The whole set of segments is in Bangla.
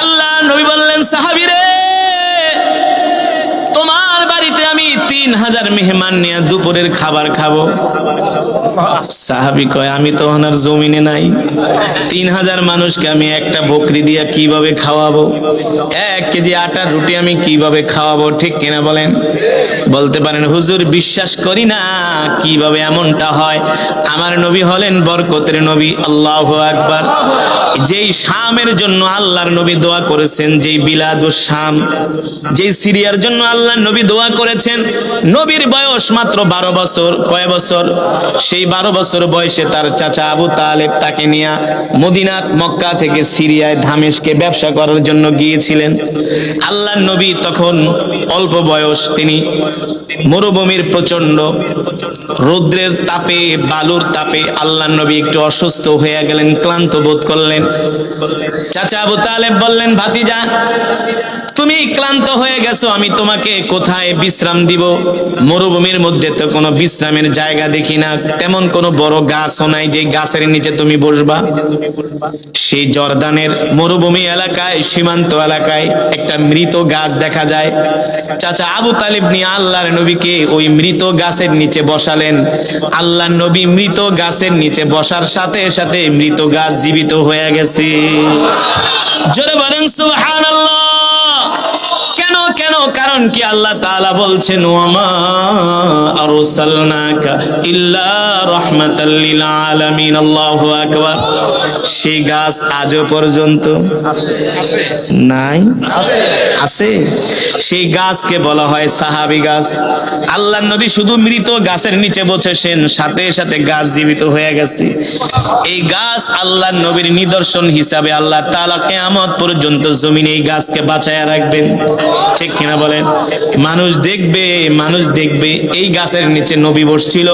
আল্লাহ নবী বললেন, সাহাবীরে তোমার বাড়িতে আমি 3000 মেহমান নিয়ে দুপুরের খাবার খাবো। সাহাবী কয়, আমি তো ওনার জমিনে নাই, 3000 মানুষকে আমি একটা বকরি দিয়া কিভাবে খাওয়াবো? 1 কেজি আটার রুটি আমি কিভাবে খাওয়াবো? ঠিক কিনা বলেন? বলতে পারেন, হুজুর বিশ্বাস করি না, কিভাবে এমনটা হয়? আমার নবী হলেন বরকতের নবী। আল্লাহু আকবার। যেই শামের জন্য আল্লাহর নবী দোয়া করেছেন, যেই বিলাদুস শাম, যেই সিরিয়ার জন্য আল্লাহর নবী দোয়া করেছেন, নবীর বয়স মাত্র 12 বছর। কয় বছর? সেই 12 বছর বয়সে তার চাচা আবু তালেব তাকে নিয়ে মদিনা মক্কা থেকে সিরিয়ায় দামেস্কে ব্যবসা করার জন্য গিয়েছিলেন। আল্লাহর নবী তখন অল্প বয়স, তিনি মরুভূমির প্রচন্ড রৌদ্রের তাপে, বালুর তাপে আল্লাহর নবী একটু অসুস্থ হয়ে গেলেন, ক্লান্ত বোধ করলেন। চাচা আবু তালেব বললেন, ভাতিজা তুমি ক্লান্ত হয়ে গেছো, আমি তোমাকে কোথায় বিশ্রাম দিব? মরুভূমির মধ্যে তো কোনো বিশ্রামের জায়গা দেখি না, তেমন কোনো বড় গাছও নাই যে গাছের নিচে তুমি বসবা। সেই জর্দানের মরুভূমি এলাকায়, সীমান্ত এলাকায় একটা মৃত গাছ দেখা যায়। চাচা আবু তালিব নিয়ে আল্লাহর নবীকে ওই মৃত গাছের নিচে বসালেন। আল্লাহর নবী মৃত গাছের নিচে বসার সাথে সাথে মৃত গাছ জীবিত হয়ে গেছে। জোরে বলেন সুবহানাল্লাহ। কেন কেন? কারণ কি? আল্লাহ তাআলা বলছেন, ওয়ামা আরসালনাকা ইল্লা রাহমাতাল লিল আলামিন। আল্লাহু আকবার। সেই গাছ আজও পর্যন্ত নাই, আছে। সেই গাছকে বলা হয় সাহাবী গাছ। আল্লাহর নবী শুধু মৃত গাছের নিচে বসেছেন, সাথে সাথে গাছ জীবিত হয়ে গেছে। এই গাছ আল্লাহর নবীর নিদর্শন হিসাবে আল্লাহ তাআলা কিয়ামত পর্যন্ত জমিনে এই গাছকে বাঁচায়া রাখবেন। ঠিক কিনা বলেন? মানুষ দেখবে এই গাছের নিচে নবী বসছিল।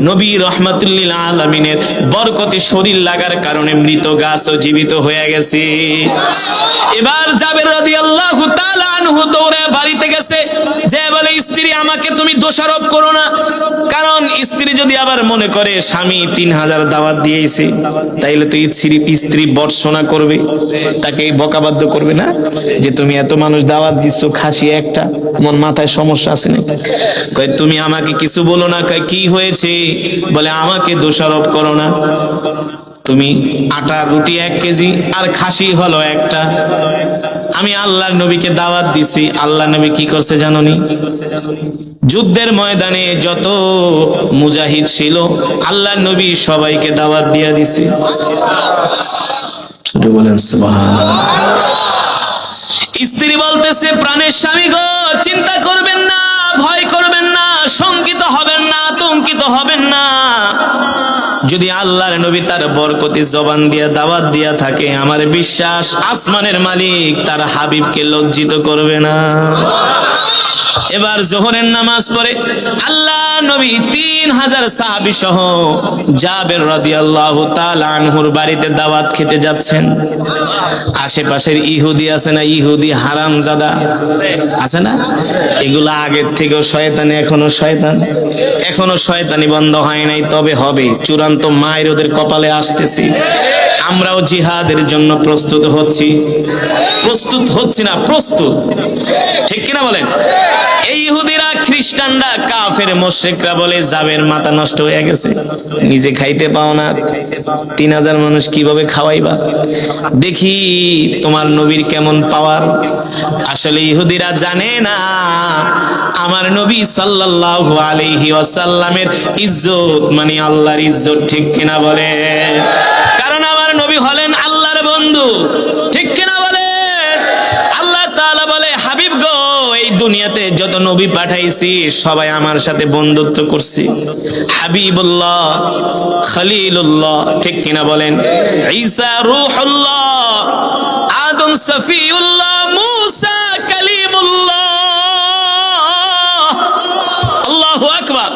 নবী রাহমাতুল লিল আলামিনের বরকতে শরীর লাগার কারণে মৃত গাছও জীবিত হয়ে গেছে। এবার জাবের রাদিয়াল্লাহু তাআলা আনহু দৌড়ে বাড়িতে গেছে, যে বলে, স্ত্রী আমাকে তুমি দোষারোপ করো না। কারণ স্ত্রী যদি আবার মনে করে স্বামী 3000 দাওয়াত দিয়েছে, তাইলে তো স্ত্রী বর্ষনা করবে, তাকে বকাবাদ্য করবে না, যে তুমি এত মানুষ দাওয়াত দিচ্ছ, খাসি একটা, তোমার মাথায় সমস্যা আছে নাকি? কয় তুমি আমাকে কিছু বলো না। কয় কি হয়েছে? বলে আমাকে দোষারোপ করো না। তুমি আটার রুটি 1 কেজি আর খাসি হলো একটা। আমি আল্লাহর নবীকে দাওয়াত দিছি। আল্লাহ নবী কি করছে জানোনি? যুদ্ধের ময়দানে যত মুজাহিদ ছিল, আল্লাহর নবী সবাইকে দাওয়াত দিয়ে দিছে। বলেন সুবহানাল্লাহ। স্ত্রী বলতেছে, প্রাণের স্বামী গো, চিন্তা করবেন না, ভয় করবেন না, শঙ্কিত হবেন না, আতঙ্কিত হবেন না। যদি আল্লাহর নবী তার বরকতি জবান দিয়া দাওয়াত দিয়া থাকে, আমার বিশ্বাস আসমানের মালিক তার হাবিবকে লজ্জিত করবে না। এবার যোহরের নামাজ পড়ে আল্লাহ নবী 3000 সাহাবী সহ জাবের রাদিয়াল্লাহু তাআলা আনহুর বাড়িতে দাওয়াত খেতে যাচ্ছেন। আশেপাশের ইহুদি আছে না, ইহুদি হারামজাদা আছে না, এগুলা আগের থেকেও শয়তানি, এখনো শয়তানি বন্ধ হয় নাই, তবে হবে। চূড়ান্ত মায়ের ওদের কপালে আসতেছি। আমরাও জিহাদের জন্য প্রস্তুত হচ্ছি না, প্রস্তুত। ঠিক কিনা বলেন? এই ইহুদিরা, খ্রিস্টানরা, কাফের মুশরিকরা বলে, জাবের মাথা নষ্ট হয়ে গেছে, নিজে খাইতে পাও না, 3000 মানুষ কিভাবে খাওয়াইবা? দেখি তোমার নবীর কেমন পাওয়ার। আসলে ইহুদিরা জানে না আমার নবী সাল্লাল্লাহু আলাইহি ওয়াসাল্লামের ইজ্জত মানে আল্লাহর ইজ্জত। ঠিক কিনা বলে? কারণ আমার নবী হলেন আল্লাহর বন্ধু। ঠিক কিনা বলে? আল্লাহ তাআলা বলে, হাবিব গো, এই দুনিয়াতে যত নবী পাঠাইছি সবাই আমার সাথে বন্ধুত্ব করছে। হাবিবুল্লাহ, খলিলুল্লাহ, ঠিক কিনা বলেন? ঈসা রূহুল্লাহ, আদম সফিউল্লাহ, মূসা কালিমুল্লাহ। আল্লাহু আকবার।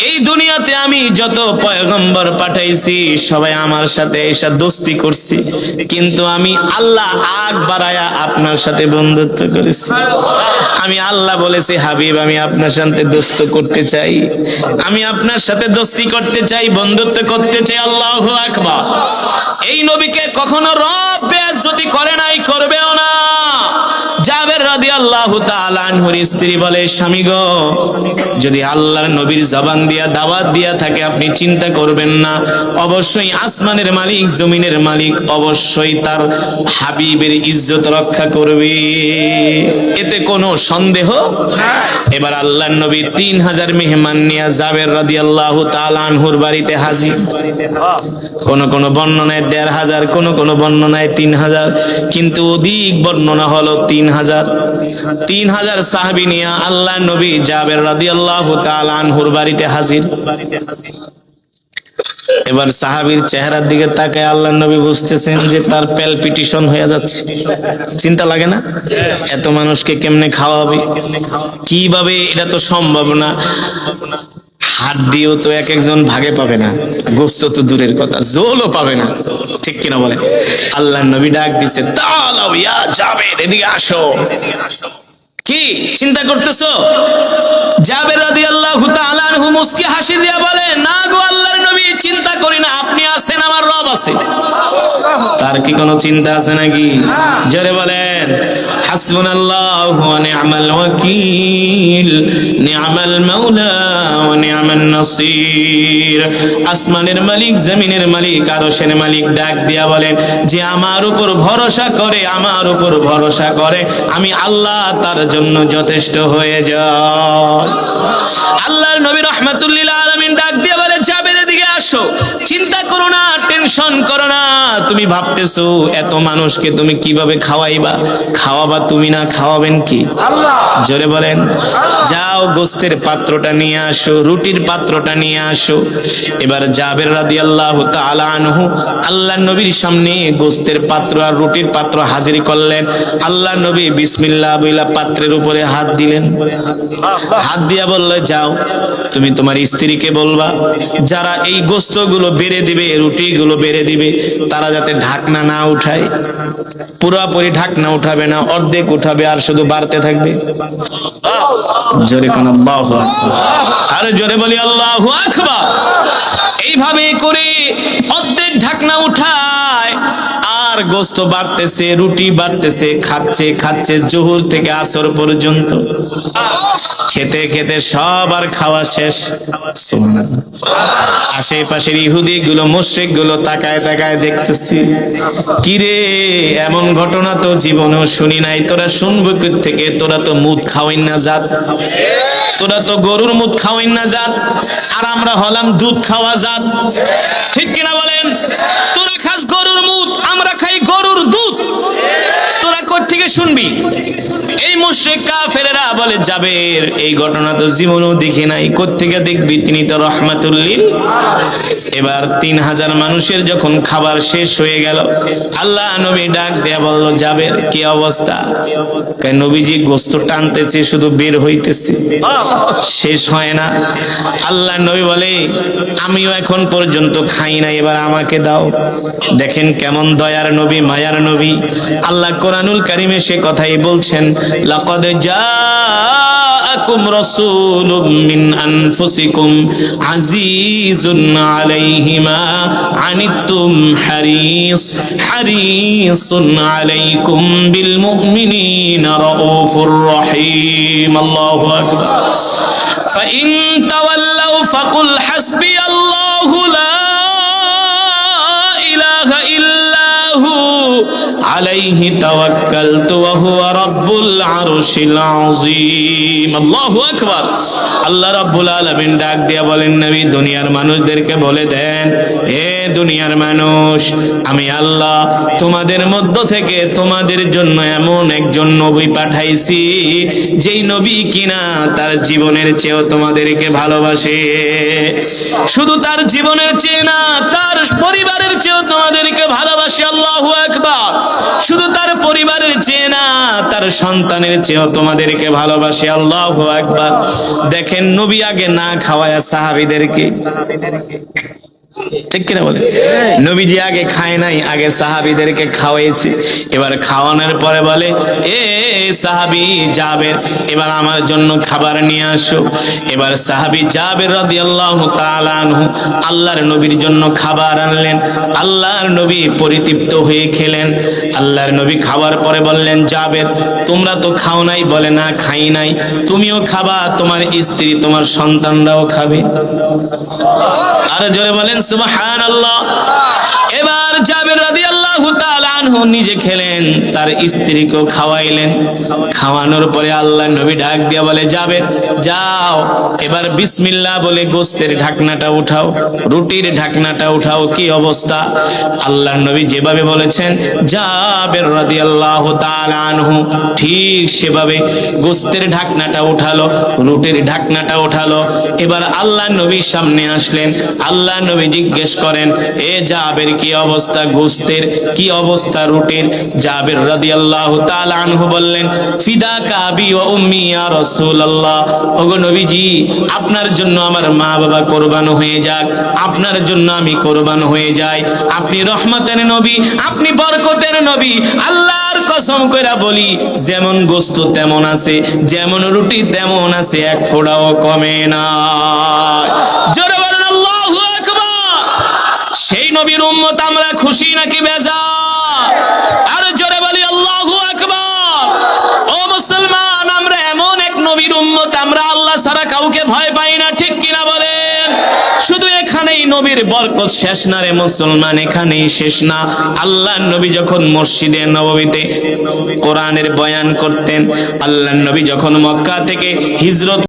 এই দুনিয়াতে আমি যত পয়গম্বর পাঠাইছি সবাই আমার সাথে এসে দোস্তি করছি, কিন্তু আমি আল্লাহ আগ বাড়ায়া আপনার সাথে বন্ধুত্ব করেছি। আমি আল্লাহ বলেছি, হাবিব আমি আপনার সাথে দোস্ত করতে চাই, আমি আপনার সাথে দোস্তি করতে চাই, বন্ধুত্ব করতে চাই। আল্লাহু আকবার। এই নবীকে কখনো রব বেইজ্জতি করে নাই, করবেও রাদিয়াল্লাহু তাআলা আনহুর স্ত্রী বলে, স্বামী গো, যদি আল্লাহর নবীর জবান দিয়া দাওয়াত দিয়া থাকে আপনি চিন্তা করবেন না, অবশ্যই আসমানের মালিক জমিনের মালিক অবশ্যই তার হাবিবের ইজ্জত রক্ষা করবে, এতে কোনো সন্দেহ। এবার আল্লাহর নবী 3000 মেহমান নিয়ে জাবের রাদিয়াল্লাহু তাআলা আনহুর বাড়িতে হাজির। কোন কোন বর্ণনায় 1500, কোন কোন বর্ণনায় 3000, কিন্তু অধিক বর্ণনা হলো 3000। 3000 সাহাবী নিয়ে আল্লাহর নবী জাবের রাদিয়াল্লাহু তাআলা আনহুর বাড়িতে হাজির। এবার সাহাবীর চেহারার দিকে তাকায় আল্লাহর নবী বুঝতেছেন যে তার প্যালপিটেশন হয়ে যাচ্ছে। চিন্তা লাগে না? এত মানুষকে কেমনে খাওয়াবে, কিভাবে? এটা তো সম্ভব না। হাড্ডিও তো এক একজন ভাগে পাবে না, গোস্ত তো দূরের কথা, জোলও পাবে না, ঠিক কিনা বলে? আল্লাহর নবী ডাক দিছে, তাআলাও ইয়া জাবের, এদিকে আসো। কি চিন্তা করতেছো? জাবের রাদিয়াল্লাহু তাআলা আনহু মুস্কি হাসি দিয়া বলে, না গো আল্লাহর নবী, চিন্তা করি না, আপনি আছেন, আমার রব আছে। তার কি কোনো চিন্তা আছে নাকি? জোরে বলেন, হাসবুনাল্লাহু ওয়া নি'মাল ওয়াকিল, নি'মাল মাওলা ওয়া নি'মান নাসির। আসমানের মালিক জমিনের মালিক আরশের মালিক ডাক দিয়া বলেন যে আমার উপর ভরসা করে, আমার উপর ভরসা করে, আমি আল্লাহ তার জন্য যথেষ্ট হয়ে যায়। আল্লাহর নবী রাহমাতুল লিল আলামিন ডাক দিয়ে বলে, জাবের এদিকে আসো, চিন্তা করো না, টেনশন করো না। তুমি ভাবতেছো এত মানুষকে তুমি কিভাবে খাওয়াইবা? খাওয়াবা তুমি না, খাওয়াবেন কি? আল্লাহ। জোরে বলেন, যাও গোস্তের পাত্রটা নিয়ে আসো, রুটির পাত্রটা নিয়ে আসো। এবার জাবের রাদিয়াল্লাহু তাআলা আনহু আল্লাহর নবীর সামনে গোস্তের পাত্র আর রুটির পাত্র হাজির করলেন। আল্লাহর নবী বিসমিল্লাহ বইলা পাত্রের উপরে হাত দিলেন। হাত দিয়া বলল, যাও তুমি তোমার স্ত্রীকে বলবা যারা এই গোস্তগুলো বেড়ে দিবে, রুটিগুলো বেড়ে দিবে, তারা যাতে ঢাকনা না উঠায়। পুরোপুরি ঢাকনা উঠাবে না, অর্ধেক উঠাবে আর শুধু বাড়তে থাকবে। জোরে কোন আল্লাহু আকবার, আরে জোরে বলি আল্লাহু আকবার। এইভাবে করে অর্ধেক ঢাকনা উঠায় আর গোস্ত বাড়তেছে, রুটি বাড়তেছে, খাচ্ছে খাচ্ছে জোহর থেকে আসর পর্যন্ত। খেতে খেতে সবার খাওয়া শেষ। সুবহানাল্লাহ। আশেপাশের ইহুদি গুলো, মুশরিক গুলো তাকায় তাকায় দেখতেছি, কিরে এমন ঘটনা তো জীবনেও শুনি নাই। তোরা শুনবো থেকে? তোরা তো মুদ খাওয়াইন না জাত, তোরা তো গরুর মুদ খাওয়াইন না জাত, আর আমরা হলাম দুধ খাওয়া জাত, ঠিক কিনা বলেন? তোরা খাস গরুর মুদ, আমরা খাই গরুর দুধ, তোরা কোথা থেকে শুনবি? এই মুশরিক কাফেরেরা বলে, জাবের এই ঘটনা তো জীবনেও দেখি নাই, কোত্থেকে দেখবি? তিনি তো রাহমাতুল লিল। এবার 3000 মানুষের যখন খাবার শেষ হয়ে গেল, আল্লাহ নবী ডাক দেয়া বলল, জাবের কি অবস্থা? কয় নবীজি গোস্ত টানতেছে, শুধু বের হইতেছে, শেষ হয় না। আল্লাহ নবী বলে, আমিও এখন পর্যন্ত খাই না, এবার আমাকে দাও। দেখেন কেমন দয়ার নবী, মায়ার নবী। আল্লাহ কোরআনুল কারীমে সে কথাই বলছেন, লাকাদ জাআকুম রাসূলুম মিন আনফুসিকুম আজিজুন আলাইহি মা আনিতুম হারিসুন আলাইকুম বিল মুমিনিনা রাউফুর রহিম। আল্লাহু আকবার। ফাইন তাওয়াল্লাউ ফাকুল হাসবিয়াল্লাহু লা ইলাহা ইল্লাহু আলাইহি তাওয়াক্কালতু ওয়া হুয়া রাব্বুল আরশিল আযীম। আল্লাহু আকবার। আল্লাহ রাব্বুল আলামিন ডাক দিয়া বলেন, নবী দুনিয়ার মানুষদেরকে বলে দেন, হে দুনিয়ার মানুষ, আমি আল্লাহ তোমাদের মধ্য থেকে তোমাদের জন্য এমন একজন নবী পাঠাইছি, যেই নবী কিনা তার জীবনের চেয়েও তোমাদেরকে ভালোবাসে। শুধু তার জীবনের চেয়ে না, তার পরিবারের চেয়েও তোমাদেরকে ভালোবাসে। আল্লাহু আকবার। শুধু তার পরিবারের চেয়ে না, তার সন্তানের চেয়েও তোমাদেরকে ভালোবাসে। আল্লাহু আকবার। দেখেন নবী আগে না খাওয়ায়া সাহাবীদেরকে ঠিক কিনা বলে? নবীজি আগে খায় নাই, আগে সাহাবীদেরকে খাওয়াইছে। এবার খাওয়ানোর পরে বলে, এ সাহাবী জাবের, এবার আমার জন্য খাবার নিয়ে আসো। এবার সাহাবী জাবের রাদিয়াল্লাহু তাআলা আনহু আল্লাহর নবীর জন্য খাবার আনলেন। আল্লাহর নবী পরিতৃপ্ত হয়ে খেলেন। আল্লাহর নবী খাওয়ার পরে বললেন, জাবের তোমরা তো খাও নাই। বলে, না খাই নাই। তুমিও খাবা, তোমার স্ত্রী, তোমার সন্তানরাও খাবে। আর জোরে বলেন সুবহানাল্লাহ। এবার জাবের রাদিয়াল্লাহু তাআলা আনহু নিজে খেলেন, তার স্ত্রীকেও খাওয়াইলেন। খাওয়ানোর পরে আল্লাহর নবী ডাক দিয়া বলে, জাবের যাও, এবার বিসমিল্লাহ বলে গোশতের ঢাকনাটা উঠাও, রুটির ঢাকনাটা উঠাও। কি অবস্থা! আল্লাহর নবী যেভাবে বলেছেন, জাবের রাদিয়াল্লাহু তাআলা আনহু ঠিক সেভাবে গোশতের ঢাকনাটা উঠালো, রুটির ঢাকনাটা উঠালো। এবার আল্লাহর নবীর সামনে আসলেন। আল্লাহর নবী জিজ্ঞেস করেন, এ জাবের কি অবস্থা গোশতের, কি অবস্থা রুটির? জাবের রাদিয়াল্লাহু তাআলা আনহু বললেন, ফিদাকা আবি ওয়া উম্মি ইয়া রাসূলুল্লাহ, ওগো নবীজি আপনার জন্য আমার মা বাবা কুরবান হয়ে যাক, আপনার জন্য আমি কুরবান হয়ে যাই। আপনি রহমতের নবী, আপনি বরকতের নবী। আল্লাহর কসম কইরা বলি, যেমন গোশত তেমন আছে, যেমন রুটি তেমন আছে, এক ফোঁটাও কমে না। জোরে বলেন আল্লাহু আকবার। সেই নবীর উম্মত আমরা খুশি নাকি বেজার? আর জোরে বলি আল্লাহু আকবার। ও মুসলমান, আমরা এমন এক নবীর উম্মত, আমরা আল্লাহ ছাড়া কাউকে ভয় পাই না। ঠিক কিনা বলেন? শুধু এখানেই নবীর বরকত শেষ না রে মুসলমান, এখানেই শেষ না। আল্লাহর নবী যখন মসজিদে নববীতে কোরআনের বয়ান করতেন, আল্লাহর নবী যখন মক্কা থেকে হিজরত